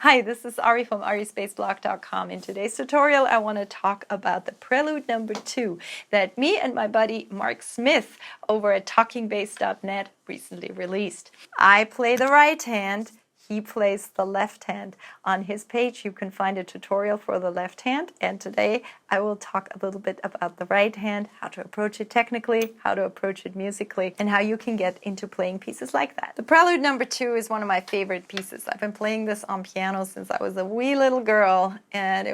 Hi, this is Ari from arispaceblock.com. In today's tutorial, I want to talk about the Prelude Number 2 that me and my buddy Mark Smith over at talkingbass.net recently released. I play the right hand, he plays the left hand. On his page, you can find a tutorial for the left hand, and today I will talk a little bit about the right hand, how to approach it technically, how to approach it musically, and how you can get into playing pieces like that. The Prelude Number 2 is one of my favorite pieces. I've been playing this on piano since I was a wee little girl, and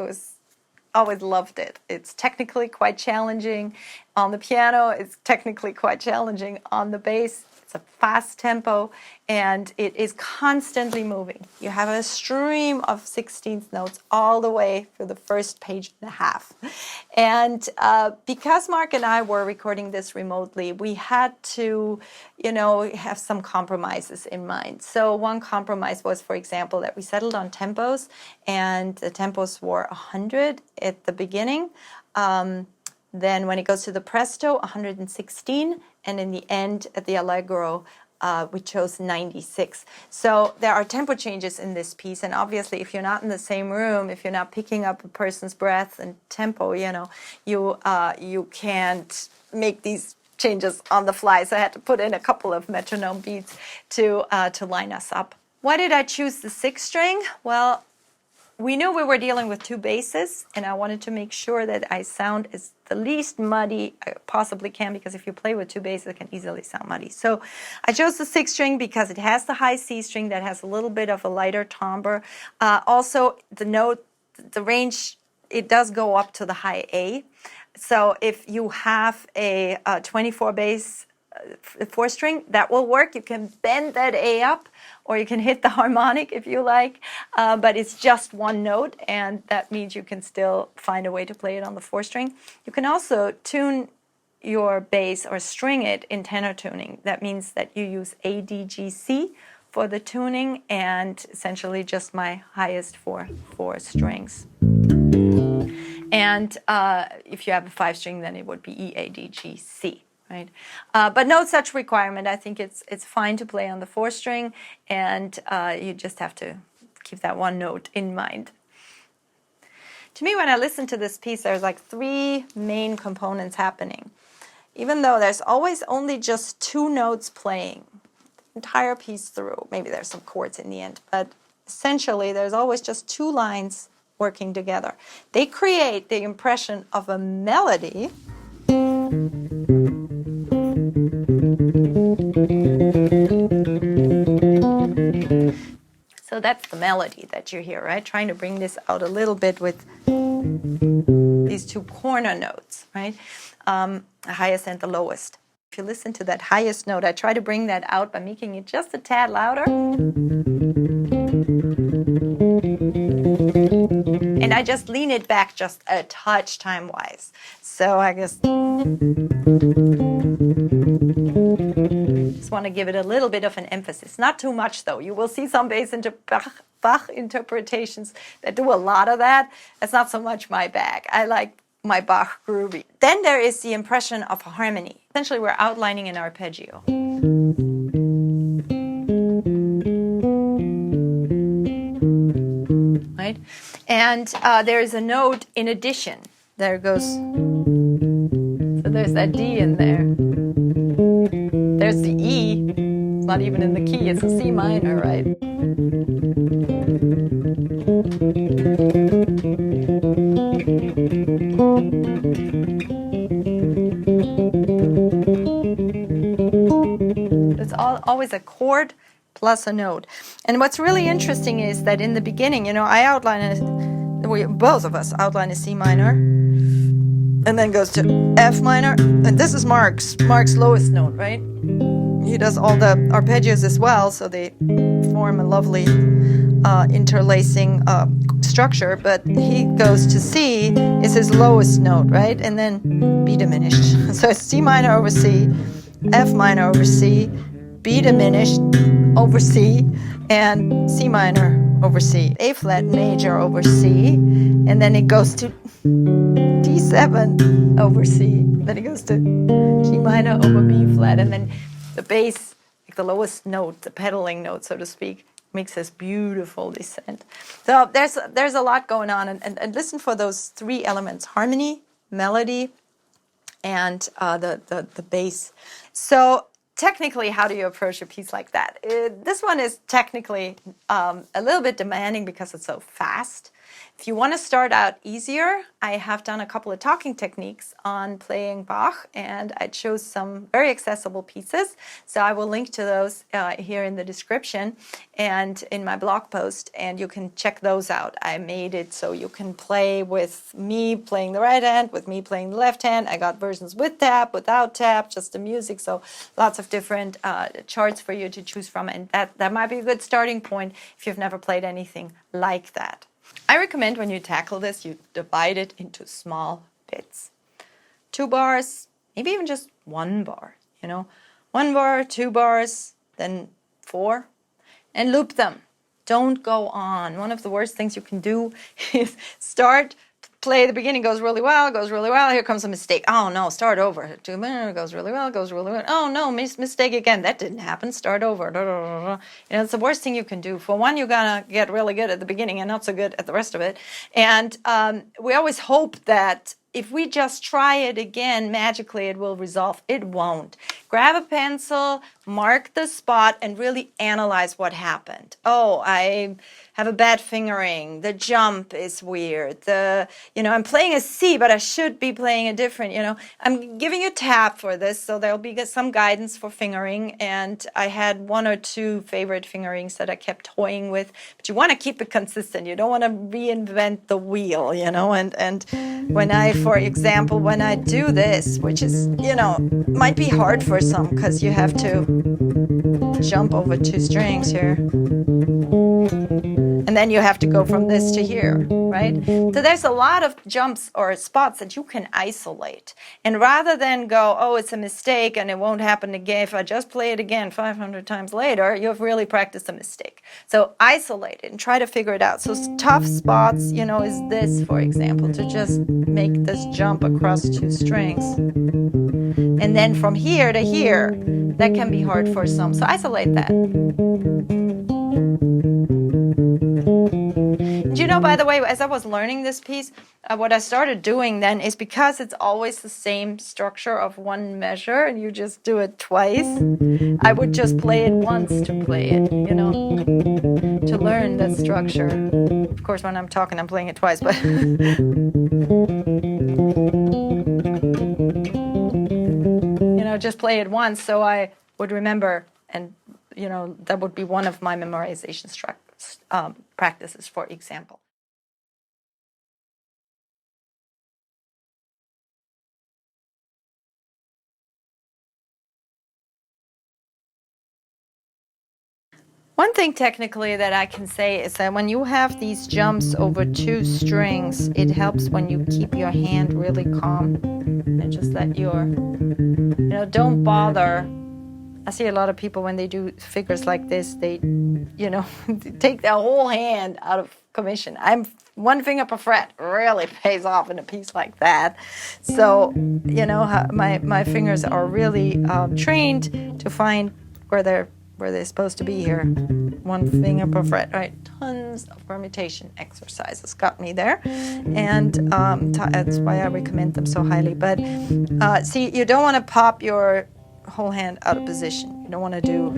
always loved it. It's technically quite challenging on the piano, it's technically quite challenging on the bass. It's a fast tempo, and it is constantly moving. You have a stream of 16th notes all the way through the first page and a half. And because Mark and I were recording this remotely, we had to, have some compromises in mind. So one compromise was, for example, that we settled on tempos, and the tempos were 100 at the beginning. Then when it goes to the presto, 116, and in the end, at the allegro, we chose 96. So there are tempo changes in this piece, and obviously if you're not in the same room, if you're not picking up a person's breath and tempo, you can't make these changes on the fly. So I had to put in a couple of metronome beats to line us up. Why did I choose the 6th string? Well, we knew we were dealing with two basses, and I wanted to make sure that I sound as the least muddy I possibly can, because if you play with two basses, it can easily sound muddy. So I chose the 6th string because it has the high C string that has a little bit of a lighter timbre. Also, the range, it does go up to the high A. So if you have a 24 bass 4th string, that will work. You can bend that A up, or you can hit the harmonic if you like, but it's just one note, and that means you can still find a way to play it on the 4th string. You can also tune your bass or string it in tenor tuning. That means that you use A, D, G, C for the tuning, and essentially just my highest four strings. And if you have a 5th string, then it would be E, A, D, G, C. Right, but no such requirement. I think it's fine to play on the 4th string, and you just have to keep that one note in mind. To me, when I listen to this piece, there's like 3 main components happening. Even though there's always only just 2 notes playing the entire piece through, maybe there's some chords in the end, but essentially there's always just 2 lines working together. They create the impression of a melody. So that's the melody that you hear, right? Trying to bring this out a little bit with these 2 corner notes, right? The highest and the lowest. If you listen to that highest note, I try to bring that out by making it just a tad louder. And I just lean it back just a touch time-wise. So I guess just want to give it a little bit of an emphasis. Not too much, though. You will see some Bach interpretations that do a lot of that. That's not so much my bag. I like my Bach groovy. Then there is the impression of harmony. Essentially, we're outlining an arpeggio. Right? And there is a note in addition. There goes, so there's that D in there. There's the E. It's not even in the key, it's a C minor, right? It's always a chord plus a note. And what's really interesting is that in the beginning, I both of us outline a C minor, and then goes to F minor, and this is Mark's lowest note, right? He does all the arpeggios as well, so they form a lovely interlacing structure, but he goes to C, is his lowest note, right? And then B diminished. So it's C minor over C, F minor over C, B diminished over C, and C minor over C. A flat major over C, and then it goes to D7 over C, then it goes to G minor over B flat, and then the bass, like the lowest note, the pedaling note, so to speak, makes this beautiful descent. So there's a lot going on, and listen for those three elements: harmony, melody, and the bass. So technically, how do you approach a piece like that? This one is technically a little bit demanding because it's so fast. If you want to start out easier, I have done a couple of talking techniques on playing Bach, and I chose some very accessible pieces. So I will link to those here in the description and in my blog post, and you can check those out. I made it so you can play with me playing the right hand, with me playing the left hand. I got versions with tap, without tap, just the music. So lots of different charts for you to choose from, and that might be a good starting point if you've never played anything like that. I recommend when you tackle this, you divide it into small bits. 2 bars, maybe even just 1 bar, 1 bar, 2 bars, then 4, and loop them. Don't go on. One of the worst things you can do is play the beginning, goes really well, here comes a mistake. Oh no, start over. It goes really well, Oh no, mistake again. That didn't happen, start over. It's the worst thing you can do. For one, you're gonna get really good at the beginning and not so good at the rest of it. And we always hope that if we just try it again, magically it will resolve. It won't. Grab a pencil, mark the spot, and really analyze what happened. Oh, I have a bad fingering. The jump is weird. I'm playing a C, but I should be playing a different, I'm giving you tap for this, so there'll be some guidance for fingering. And I had 1 or 2 favorite fingerings that I kept toying with, but you want to keep it consistent. You don't want to reinvent the wheel, and for example, when I do this, which is, might be hard for some because you have to jump over 2 strings here. And then you have to go from this to here, right? So there's a lot of jumps or spots that you can isolate. And rather than go, oh, it's a mistake and it won't happen again, if I just play it again 500 times later, you've really practiced a mistake. So isolate it and try to figure it out. So tough spots, is this, for example, to just make this jump across 2 strings. And then from here to here, that can be hard for some. So isolate that. By the way, as I was learning this piece, what I started doing then is, because it's always the same structure of 1 measure and you just do it twice, I would just play it once to play it, to learn that structure. Of course, when I'm talking, I'm playing it twice, but just play it once so I would remember, and that would be one of my memorization practices, for example. One thing technically that I can say is that when you have these jumps over 2 strings, it helps when you keep your hand really calm and just let don't bother. I see a lot of people when they do figures like this, they, take their whole hand out of commission. I'm 1 finger per fret really pays off in a piece like that. So, my fingers are really trained to find where they're supposed to be here. 1 finger per fret, right? Tons of permutation exercises got me there. And that's why I recommend them so highly. But see, you don't want to pop your whole hand out of position. You don't want to do,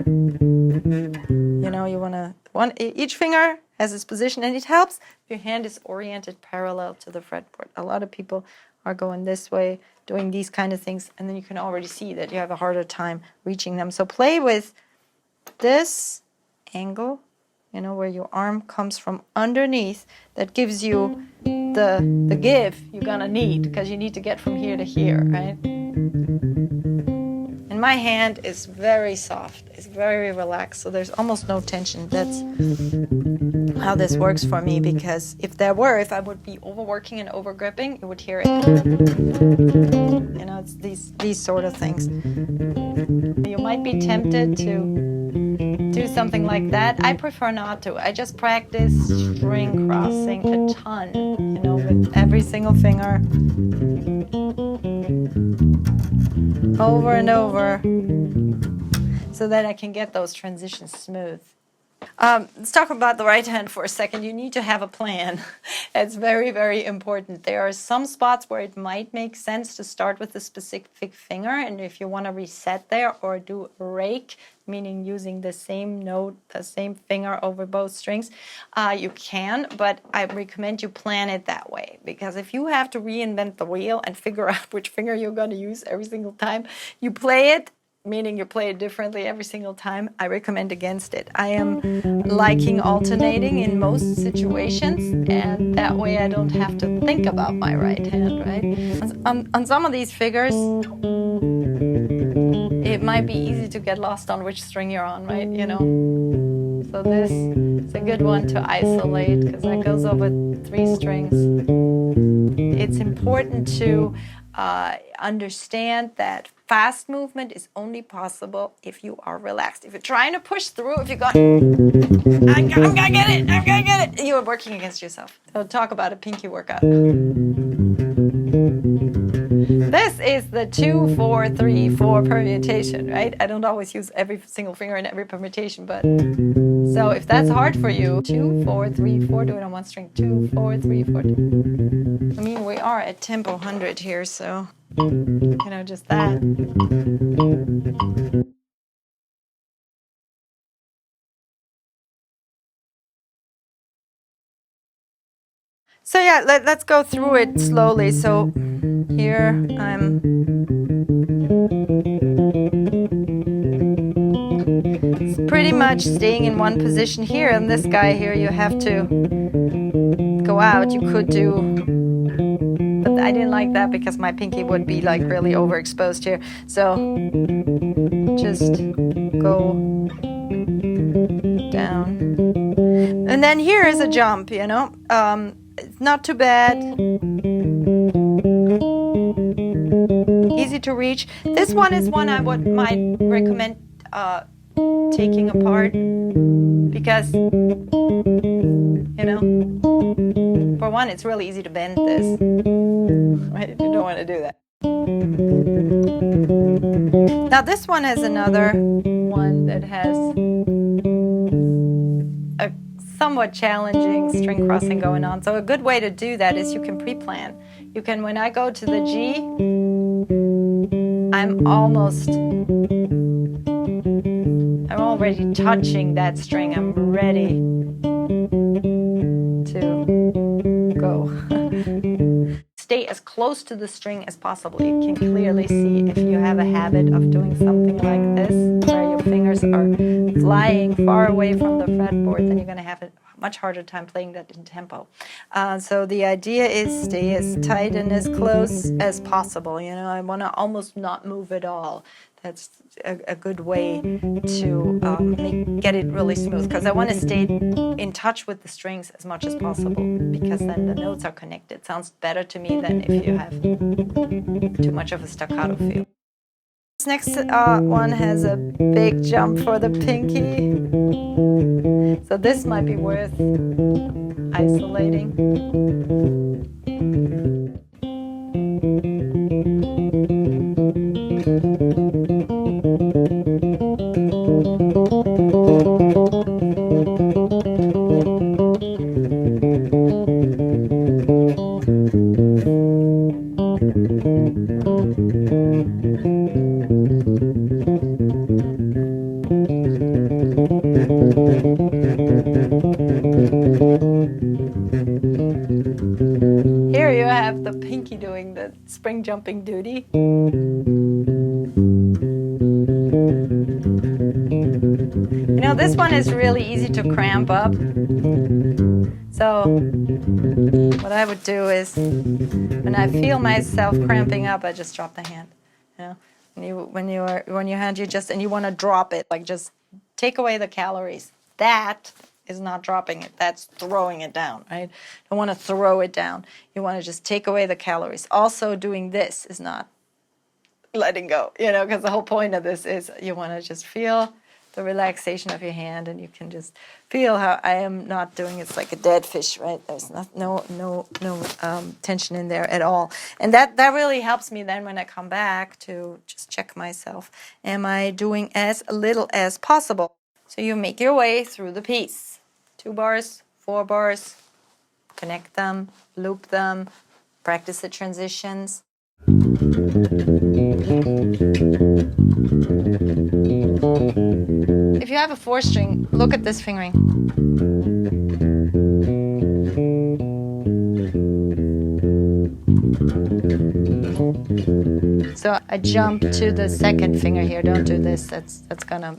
you want to, each finger has its position, and it helps if your hand is oriented parallel to the fretboard. A lot of people are going this way, doing these kind of things, and then you can already see that you have a harder time reaching them. So play with this angle, where your arm comes from underneath. That gives you the give you're gonna need, because you need to get from here to here, right? And my hand is very soft, it's very relaxed, so there's almost no tension. That's how this works for me, because if I would be overworking and overgripping, you would hear it. It's these sort of things. You might be tempted to do something like that. I prefer not to. I just practice string crossing a ton, with every single finger, over and over, so that I can get those transitions smooth. Let's talk about the right hand for a second. You need to have a plan. It's very, very important. There are some spots where it might make sense to start with a specific finger, and if you want to reset there or do rake, meaning using the same note, the same finger over both strings, you can, but I recommend you plan it that way, because if you have to reinvent the wheel and figure out which finger you're going to use every single time you play it, meaning you play it differently every single time, I recommend against it. I am liking alternating in most situations, and that way I don't have to think about my right hand, right? On some of these figures, it might be easy to get lost on which string you're on, right? You know? So this is a good one to isolate, because that goes over 3 strings. It's important to understand that fast movement is only possible if you are relaxed. If you're trying to push through, if you're going, I'm gonna get it, you are working against yourself. So talk about a pinky workout. This is the 2, 4, 3, 4 permutation, right? I don't always use every single finger in every permutation, but so if that's hard for you, 2, 4, 3, 4, do it on one string. 2, 4, 3, 4. I mean, we are at tempo 100 here, so you know, just that. So yeah, let's go through it slowly. So here I'm pretty much staying in one position here, and this guy here, you have to go out. You could do, but I didn't like that because my pinky would be like really overexposed here. So just go down. And then here is a jump, you know. It's not too bad. Easy to reach. This one is one I might recommend taking apart, because, you know, for one, it's really easy to bend this. Right? You don't want to do that. Now this one has another one that has a somewhat challenging string crossing going on. So a good way to do that is you can pre-plan. You can, when I go to the G, I'm already touching that string. I'm ready to go. Stay as close to the string as possible. You can clearly see if you have a habit of doing something like this, where your fingers are flying far away from the fretboard, then you're going to have a much harder time playing that in tempo. So the idea is stay as tight and as close as possible. You know, I want to almost not move at all. That's a good way to get it really smooth, because I want to stay in touch with the strings as much as possible, because then the notes are connected. It sounds better to me than if you have too much of a staccato feel. This next one has a big jump for the pinky, so this might be worth isolating. Here you have the pinky doing the spring jumping duty. You know, this one is really easy to cramp up. So what I would do is, when I feel myself cramping up, I just drop the hand. You know, when you hand, you just, and you want to drop it, like just take away the calories. That is not dropping it. That's throwing it down, right? You don't want to throw it down. You want to just take away the calories. Also, doing this is not letting go, you know, because the whole point of this is you want to just feel the relaxation of your hand, and you can just feel how I am not doing it's like a dead fish, right? There's no tension in there at all, and that really helps me then when I come back to just check myself. Am I doing as little as possible? So you make your way through the piece. 2 bars, 4 bars, connect them, loop them, practice the transitions. If you have a 4-string, look at this fingering. So I jump to the 2nd finger here. Don't do this. That's gonna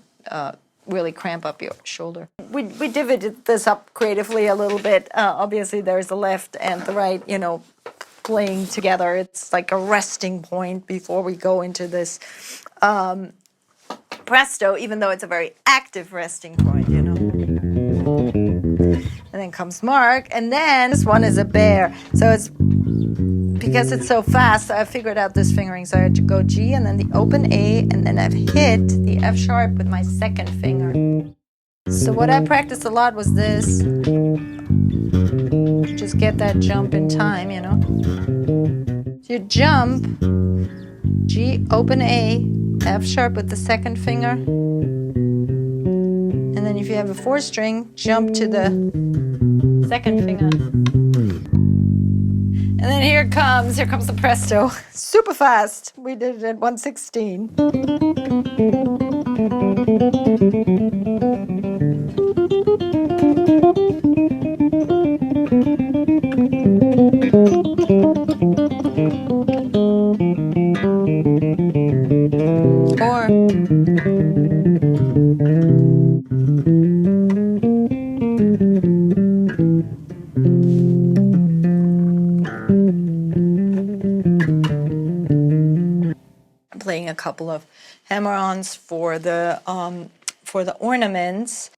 really cramp up your shoulder. We divided this up creatively a little bit. Obviously, there's the left and the right, playing together. It's like a resting point before we go into this presto, even though it's a very active resting point, And then comes Mark, and then this one is a bear. So it's because it's so fast, I figured out this fingering. So I had to go G and then the open A, and then I've hit the F sharp with my 2nd finger. So what I practiced a lot was this. Just get that jump in time, So you jump, G, open A, F sharp with the 2nd finger. And then if you have a 4-string, jump to the 2nd finger. And then here comes the presto. Super fast. We did it at 1:16. I'm playing a couple of hammer-ons for the ornaments.